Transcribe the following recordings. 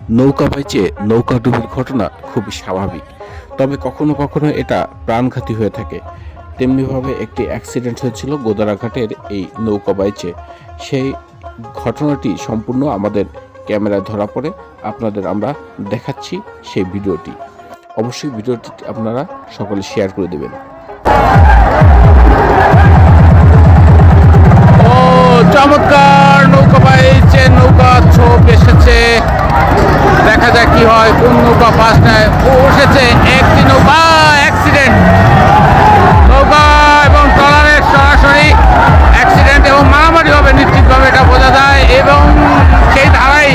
নৌকা বাইচে নৌকা ডুবির ঘটনা খুবই স্বাভাবিক, তবে কখনো কখনো এটা প্রাণঘাতী হয়ে থাকে। তেমনিভাবে একটি অ্যাক্সিডেন্ট হয়েছিল গোদারাঘাটের এই নৌকা বাইচে। সেই ঘটনাটি সম্পূর্ণ আমাদের ক্যামেরায় ধরা পড়ে, আপনাদের আমরা দেখাচ্ছি সেই ভিডিওটি। অবশ্যই ভিডিওটি আপনারা সকলে শেয়ার করে দেবেন। ও চমৎকার নৌকা বাইচে নৌকা ছোপ এসেছে, দেখা যাক কি হয়, কোন নৌকা ফার্স্ট নেয়। ও এসেছে একটি নৌকা, অ্যাক্সিডেন্ট নৌকা এবং ট্রলারের সরাসরি অ্যাক্সিডেন্ট এবং মারামারি হবে নিশ্চিতভাবে, এটা বোঝা যায়। এবং সেই ধারাই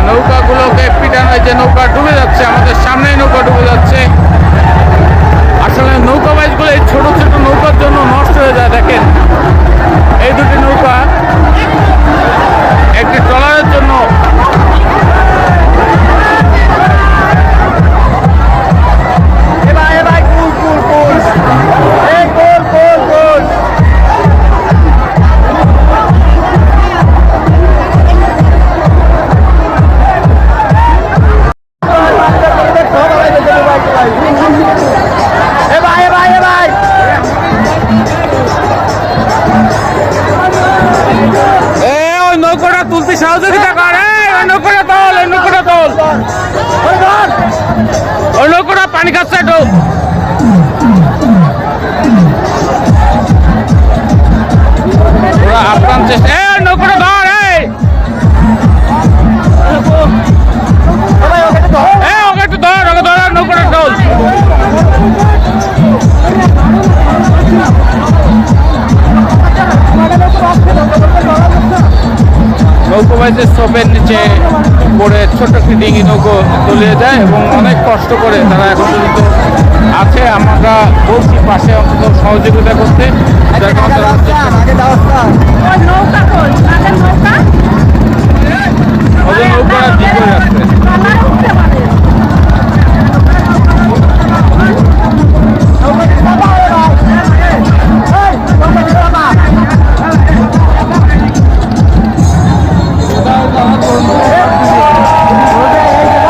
নৌকাগুলোকে পিটানো হয়েছে, নৌকা ডুবে যাচ্ছে, আমাদের সামনেই নৌকা ডুবে যাচ্ছে। আসলে নৌকা বাইচগুলো এই ছোট ছোট নৌকার জন্য নষ্ট হয়ে যায়। দেখেন এই দুটি নৌকা একটি ট্রলারের জন্য তুলতে সহযোগিতা করে। ওই নৌকাটা তোল, ওই নৌকাটা তোল, ওই নৌকাটা পানি খাচ্ছে একটু। ওরা আপ্রাণ চেষ্টা, ওই নৌকাটা ধর, ওকে একটু ধর, ওকে ধর, নৌকাটা তোল। নৌকো বাইচের ছোপের নিচে পড়ে ছোট একটি ডিঙি নৌকো তলিয়ে যায় এবং অনেক কষ্ট করে তারা এখন পর্যন্ত আছে। আমরা বলছি পাশে অন্তত সহযোগিতা করতে, যার কারণে তারা ওদের নৌকাটা ঠিক করে যাচ্ছে।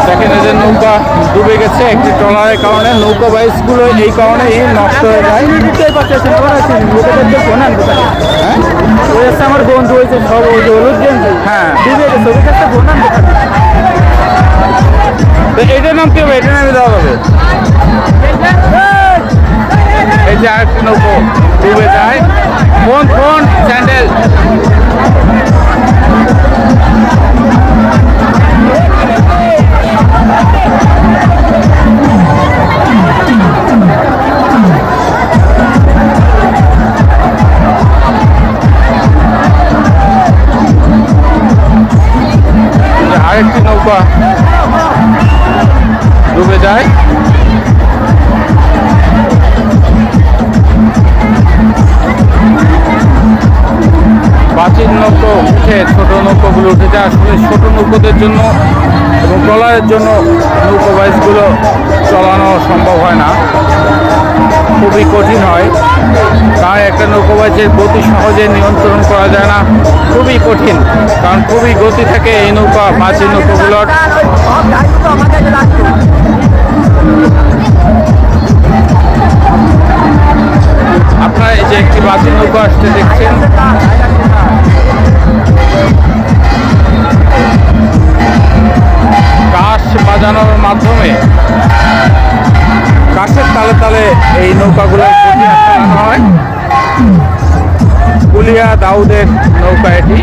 দেখেন এই যে নৌকা ডুবে গেছে একটি ট্রলারের কারণে, নৌকা বাইচগুলো এই কারণেই নষ্ট হয়ে যায়। আমার বন্ধু হয়েছে সব হলুদ গেঞ্জি, হ্যাঁ ডুবে গেছে, ওদের কাছে বোনান তো এইটার নাম কি হবে? এটার নামই দেওয়া হবে। এই যে আরেকটি নৌকো ডুবে যায়। ফোন ফোন স্যান্ডেল আরেকটি নৌকা ডুবে যায়। প্রাচীন নৌকো উঠে ছোট নৌকোগুলো উঠে যায়। আসলে ছোট নৌকোদের জন্য এবং ট্রলারের জন্য নৌকো বাইচগুলো চালানো সম্ভব হয় না, খুবই কঠিন হয়। তাই একটা নৌকো বাইচের গতি সহজে নিয়ন্ত্রণ করা যায় না, খুবই কঠিন, কারণ খুবই গতি থাকে এই নৌকা প্রাচীন নৌকোগুলোর। আপনারা এই যে একটি প্রাচীন নৌকা আসতে দেখছেন, কাশ বাজানোর মাধ্যমে কাশের তালে তালে এই নৌকাগুলো চালানো হয়। কুলিয়া দাউদের নৌকা এটি।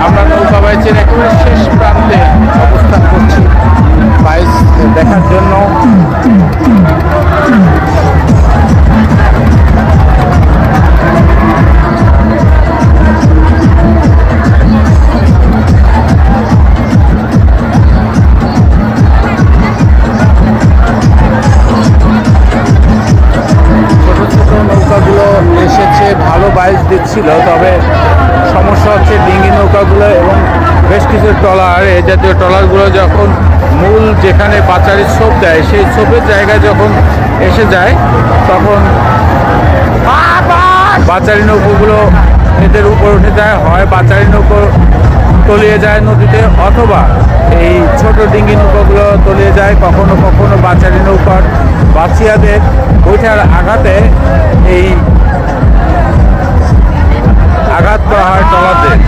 আমরা নৌকা বাইচের একেবারে শেষ প্রান্তে অবস্থান করছি বাইচ দেখার জন্য। জাতীয় ট্রলার, এই জাতীয় ট্রলারগুলো যখন মূল যেখানে বাচারির ছোপ দেয় সেই ছোপের জায়গায় যখন এসে যায় তখন বাচারি নৌকোগুলো এদের উপর উঠে যায়, হয় বাচারি নৌকো তলিয়ে যায় নদীতে, অথবা এই ছোট ডিঙ্গি নৌকাগুলো তলিয়ে যায়। কখনো কখনো বাচারি নৌকার বাছিয়াদের ওইটার আঘাতে এই আঘাত করা হয় ট্রলারদের।